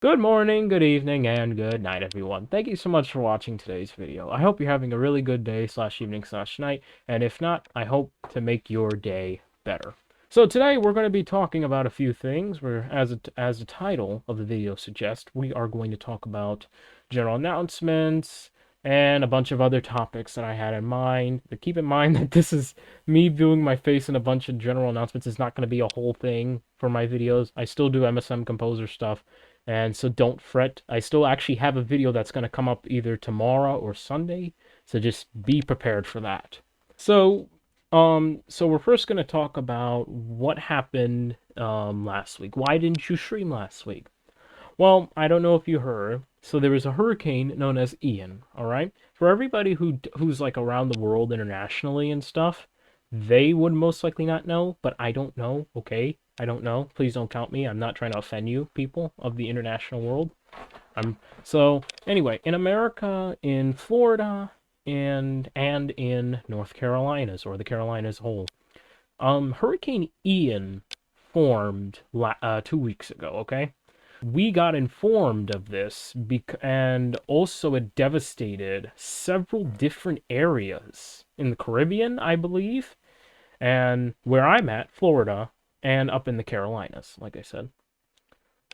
Good morning, good evening, and good night, everyone. Thank you so much for watching today's video. I hope you're having a really good day slash evening slash night, and if not, I hope to make your day better. So today we're going to be talking about a few things. As the title of the video suggests, we are going to talk about general announcements and a bunch of other topics that I had in mind. But keep in mind that this is me viewing my face in a bunch of general announcements. It's not going to be a whole thing for my videos. I still do MSM Composer stuff. And so don't fret. I still actually have a video that's going to come up either tomorrow or Sunday. So just be prepared for that. So we're first going to talk about what happened last week. Why didn't you stream last week? Well, I don't know if you heard. So there was a hurricane known as Ian, all right? For everybody who's like around the world internationally and stuff, they would most likely not know, but I don't know, okay? I don't know. Please don't count me. I'm not trying to offend you, people of the international world. So anyway, in America, in Florida, and in North Carolinas or the Carolinas whole, Hurricane Ian formed 2 weeks ago. Okay, we got informed of this, and also it devastated several different areas in the Caribbean, I believe, and where I'm at, Florida, and up in the Carolinas, like I said.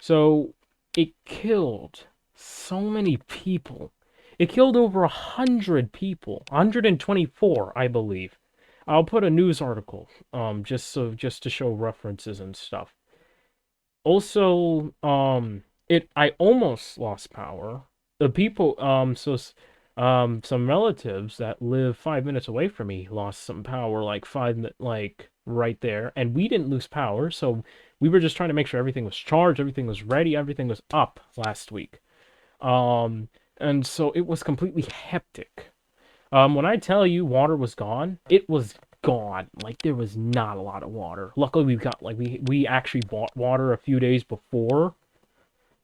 So it killed so many people. It killed over 100 people, 124, I believe. I'll put a news article, just to show references and stuff. Also, I almost lost power. The people, some relatives that live 5 minutes away from me lost some power, like right there, and we didn't lose power, so we were just trying to make sure everything was charged, everything was ready, everything was up last week. Um, and so it was completely hectic. When I tell you water was gone, it was gone. Like there was not a lot of water. Luckily, we actually bought water a few days before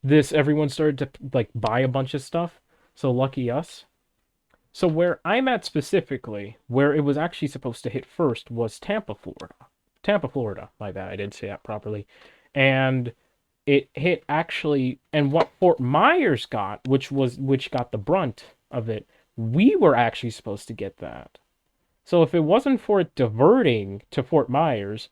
this. Everyone started to like buy a bunch of stuff. So lucky us. So where I'm at specifically, where it was actually supposed to hit first was Tampa, Florida. Tampa, Florida. My bad, I didn't say that properly. And it hit actually, and what Fort Myers got, which got the brunt of it, we were actually supposed to get that. So if it wasn't for it diverting to Fort Myers,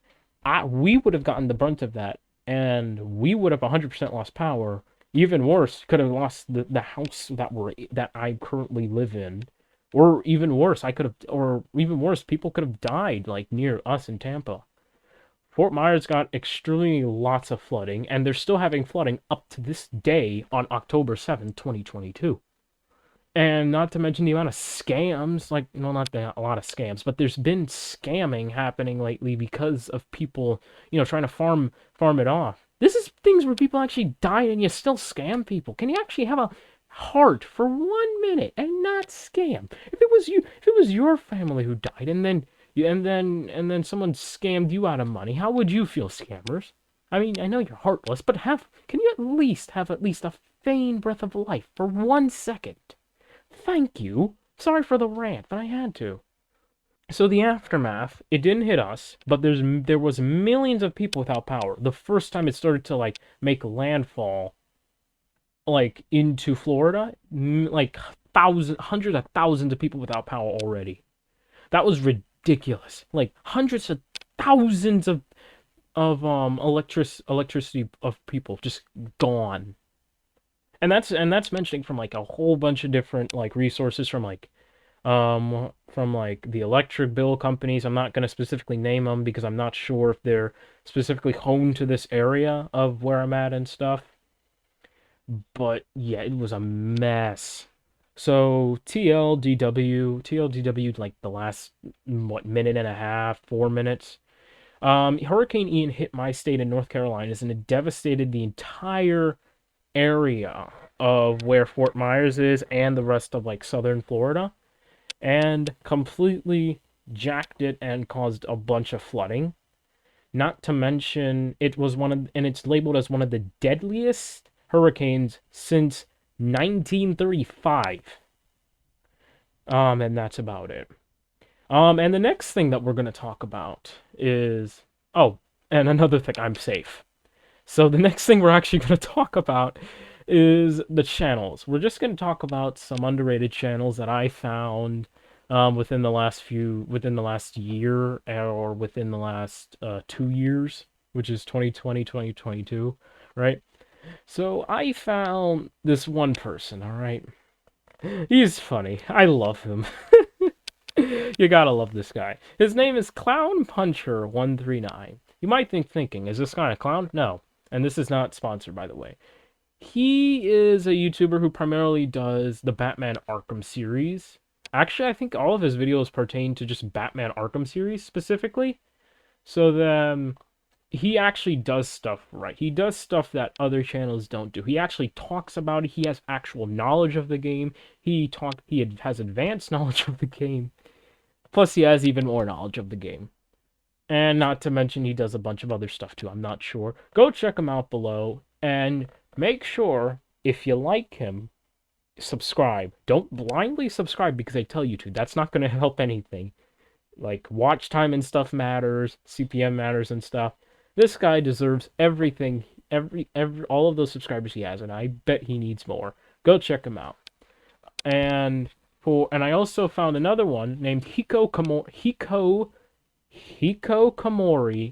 we would have gotten the brunt of that, and we would have 100% lost power. Even worse, could have lost the house that I currently live in, or even worse, people could have died like near us in Tampa. Fort Myers got extremely lots of flooding, and they're still having flooding up to this day on October 7th, 2022. And not to mention the amount of scams, like, no, not a lot of scams, but there's been scamming happening lately because of people, trying to farm it off. This is things where people actually died and you still scam people. Can you actually have a heart for 1 minute and not scam? If it was your family who died and then someone scammed you out of money, how would you feel, scammers? I mean, I know you're heartless, but can you have at least a faint breath of life for 1 second? Thank you. Sorry for the rant, but I had to. So the aftermath, it didn't hit us, but there was millions of people without power. The first time it started to like make landfall, like into Florida, like hundreds of thousands of people without power already. That was ridiculous. Like hundreds of thousands of electricity of people just gone. And that's mentioning from like a whole bunch of different like resources from like the electric bill companies. I'm not going to specifically name them because I'm not sure if they're specifically honed to this area of where I'm at and stuff. But yeah, it was a mess. So TLDW, like the last minute and a half, 4 minutes. Hurricane Ian hit my state in North Carolina and it devastated the entire area of where Fort Myers is and the rest of like southern Florida, and completely jacked it and caused a bunch of flooding. Not to mention it's labeled as one of the deadliest hurricanes since 1935. And that's about it. And the next thing that we're going to talk about is, and another thing, I'm safe. So the next thing we're actually going to talk about is the channels. We're just going to talk about some underrated channels that I found within the last year or within the last 2 years, which is 2020, 2022, right? So I found this one person, all right? He's funny. I love him. You gotta love this guy. His name is Clown Puncher 139. You might thinking, is this guy a clown? No. And this is not sponsored, by the way. He is a YouTuber who primarily does the Batman Arkham series. Actually, I think all of his videos pertain to just Batman Arkham series specifically. So then he actually does stuff right. He does stuff that other channels don't do. He actually talks about it. He has actual knowledge of the game. He has advanced knowledge of the game. Plus he has even more knowledge of the game. And not to mention he does a bunch of other stuff too. I'm not sure. Go check him out below and make sure if you like him, subscribe. Don't blindly subscribe because I tell you to. That's not going to help anything. Like watch time and stuff matters, CPM matters and stuff. This guy deserves everything, every all of those subscribers he has, and I bet he needs more. Go check him out. And I also found another one named Hikikomori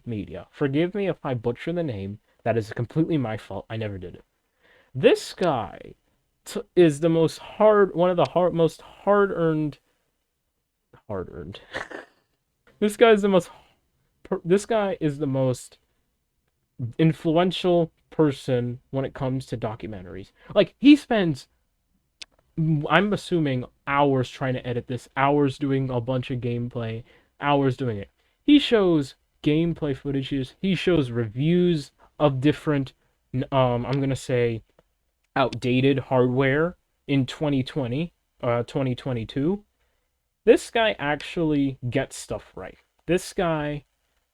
Media. Forgive me if I butcher the name. That is completely my fault. I never did it. This guy is the most one of the most hard-earned. This guy is the most. This guy is the most influential person when it comes to documentaries. Like he spends, I'm assuming, hours trying to edit this, hours doing a bunch of gameplay, hours doing it. He shows gameplay footages. He shows reviews of different, I'm gonna say, outdated hardware in 2020, 2022. This guy actually gets stuff right. This guy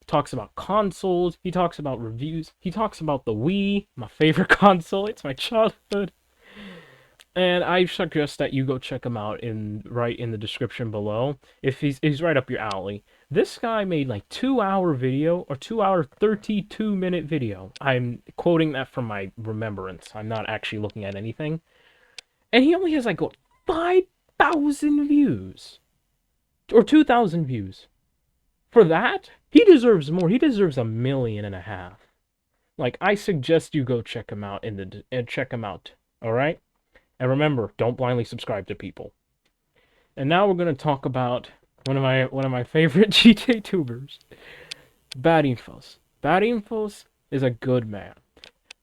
talks about consoles. He talks about reviews. He talks about the Wii, my favorite console. It's my childhood. And I suggest that you go check him out right in the description below. If he's right up your alley. This guy made like 2-hour video or 2-hour 32-minute video. I'm quoting that from my remembrance. I'm not actually looking at anything. And he only has like what, 5,000 views or 2,000 views. For that, he deserves more. He deserves 1.5 million. Like I suggest you go check him out check him out. All right? And remember, don't blindly subscribe to people. And now we're going to talk about one of my favorite GTA tubers, Batinfos. Batinfos is a good man.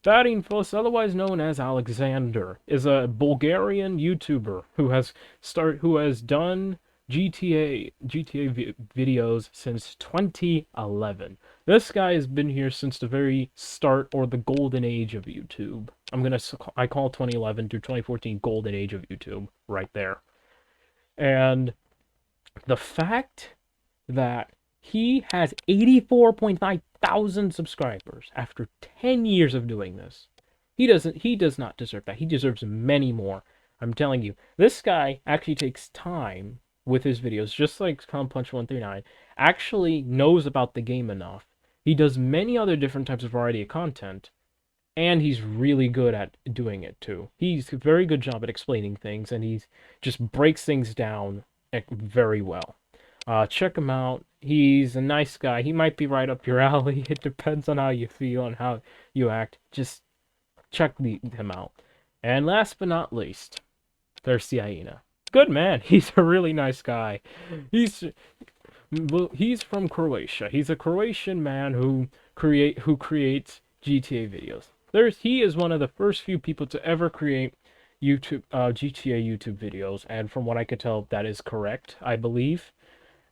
Batinfos, otherwise known as Alexander, is a Bulgarian YouTuber who has done GTA videos since 2011. This guy has been here since the very start, or the golden age of YouTube. I call 2011 through 2014 golden age of YouTube right there. And the fact that he has 84.5 thousand subscribers after 10 years of doing this, he does not deserve that. He deserves many more. I'm telling you, this guy actually takes time with his videos, just like Clown Punch 139, actually knows about the game enough. He does many other different types of variety of content, and he's really good at doing it too. He's a very good job at explaining things, and he just breaks things down very well. Check him out. He's a nice guy. He might be right up your alley. It depends on how you feel and how you act. Just check him out. And last but not least, Thirsty Hyena. Good man. He's a really nice guy. He's from Croatia. He's a Croatian man who creates GTA videos. He is one of the first few people to ever create GTA YouTube videos, and from what I could tell, that is correct, I believe.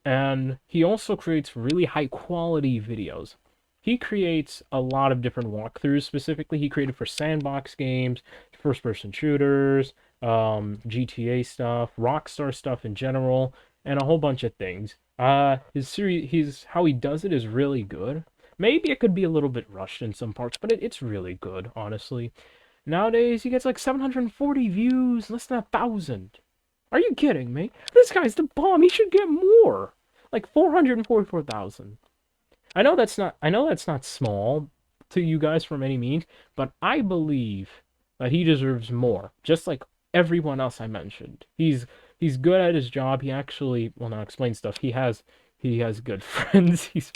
And he also creates really high quality videos. He creates a lot of different walkthroughs. Specifically, he created for sandbox games, first-person shooters, GTA stuff, Rockstar stuff in general, and a whole bunch of things. How he does it is really good. Maybe it could be a little bit rushed in some parts, but it's really good, honestly. Nowadays, he gets like 740 views, less than 1,000. Are you kidding me? This guy's the bomb. He should get more. Like 444,000. I know that's not small to you guys from any means, but I believe that he deserves more, just like everyone else I mentioned. He's good at his job. He actually, well, not explain stuff. He has good friends.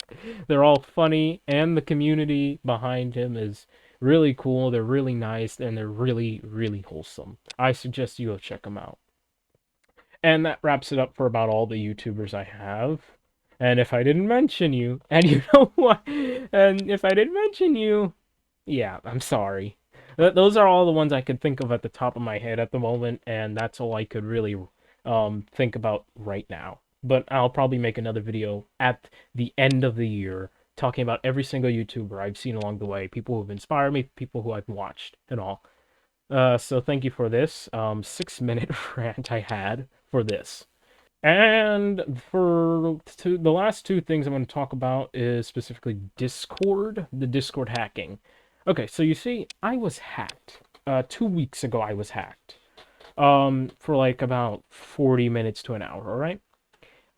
They're all funny, and the community behind him is really cool. They're really nice, and they're really, really wholesome. I suggest you go check them out. And that wraps it up for about all the YouTubers I have. And if I didn't mention you, and you know what, and if I didn't mention you, yeah, I'm sorry. Those are all the ones I could think of at the top of my head at the moment, and that's all I could really think about right now. But I'll probably make another video at the end of the year talking about every single YouTuber I've seen along the way, people who have inspired me, people who I've watched, and all. So thank you for this 6-minute rant I had for this. And the last two things I'm going to talk about is specifically Discord, the Discord hacking. Okay, so you see, I was hacked. 2 weeks ago, I was hacked. For like about 40 minutes to an hour, all right?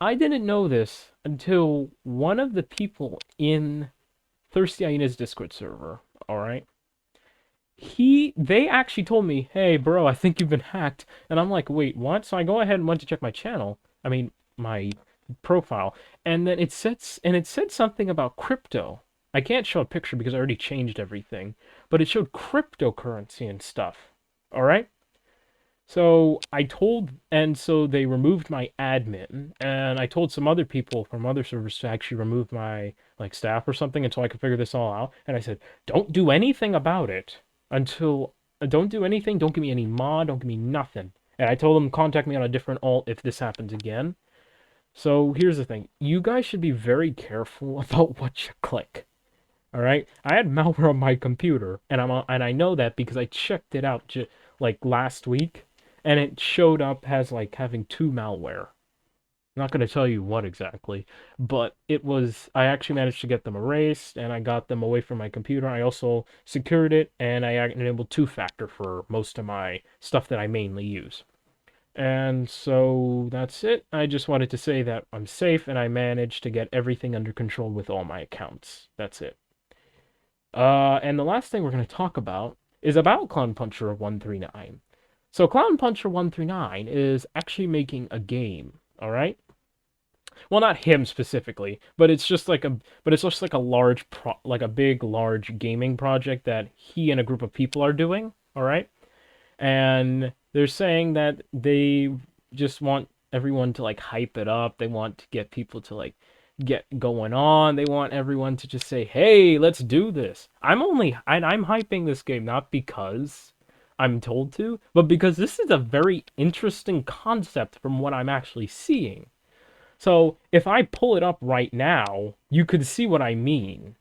I didn't know this until one of the people in Thirsty Hyena's Discord server, all right? They actually told me, "Hey, bro, I think you've been hacked." And I'm like, "Wait, what?" So I go ahead and went to check my channel. I mean, my profile, and then it said something about crypto. I can't show a picture because I already changed everything, but it showed cryptocurrency and stuff. All right? So they removed my admin, and I told some other people from other servers to actually remove my like staff or something until I could figure this all out. And I said, don't do anything about it until don't do anything. Don't give me any mod. Don't give me nothing. And I told them contact me on a different alt if this happens again. So here's the thing: you guys should be very careful about what you click. All right, I had malware on my computer, and I know that because I checked it out like last week, and it showed up as like having two malware. I'm not going to tell you what exactly, but I actually managed to get them erased, and I got them away from my computer. I also secured it, and I enabled two-factor for most of my stuff that I mainly use. And so that's it. I just wanted to say that I'm safe, and I managed to get everything under control with all my accounts. That's it. And the last thing we're going to talk about is about Clown Puncher 139. So Clown Puncher 139 is actually making a game, all right? Well, not him specifically, but it's just like a like a big large gaming project that he and a group of people are doing, all right? And they're saying that they just want everyone to like hype it up. They want to get people to like get going on. They want everyone to just say, "Hey, let's do this." I'm hyping this game not because I'm told to, but because this is a very interesting concept from what I'm actually seeing. So, if I pull it up right now, you could see what I mean.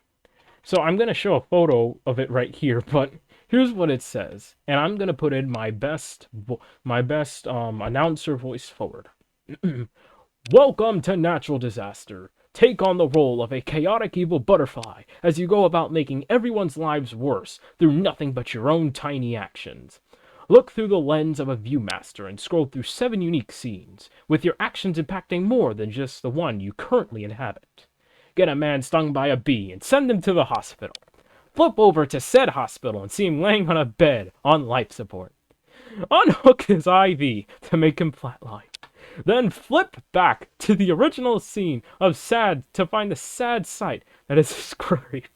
So, I'm going to show a photo of it right here, but here's what it says. And I'm going to put in my best announcer voice forward. Welcome to Natural Disaster. Take on the role of a chaotic evil butterfly as you go about making everyone's lives worse through nothing but your own tiny actions. Look through the lens of a Viewmaster and scroll through 7 unique scenes, with your actions impacting more than just the one you currently inhabit. Get a man stung by a bee and send him to the hospital. Flip over to said hospital and see him laying on a bed on life support. Unhook his IV to make him flatline. Then flip back to the original scene of sad to find the sad sight that is his grave.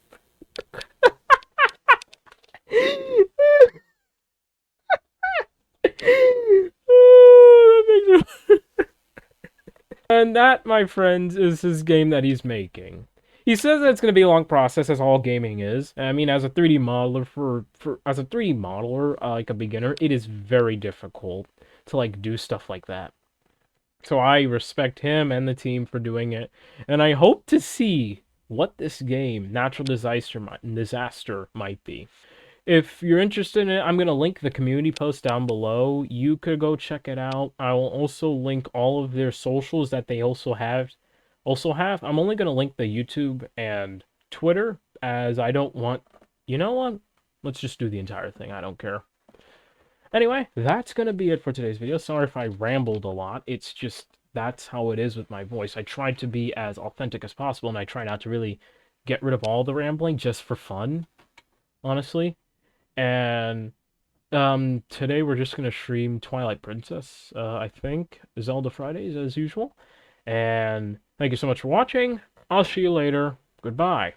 And that, my friends, is his game that he's making. He says that it's going to be a long process, as all gaming is. I mean, as a 3D modeler, as a 3D modeler, like a beginner, it is very difficult to like do stuff like that. So I respect him and the team for doing it, and I hope to see what this game, Natural Disaster, might be. If you're interested in it, I'm going to link the community post down below. You could go check it out. I will also link all of their socials that they also have. I'm only going to link the YouTube and Twitter, as I don't want... You know what? Let's just do the entire thing. I don't care. Anyway, that's going to be it for today's video. Sorry if I rambled a lot. It's just, that's how it is with my voice. I tried to be as authentic as possible, and I try not to really get rid of all the rambling just for fun, honestly. And Today we're just gonna stream Twilight Princess, I think, Zelda Fridays as usual. And thank you so much for watching. I'll see you later. Goodbye.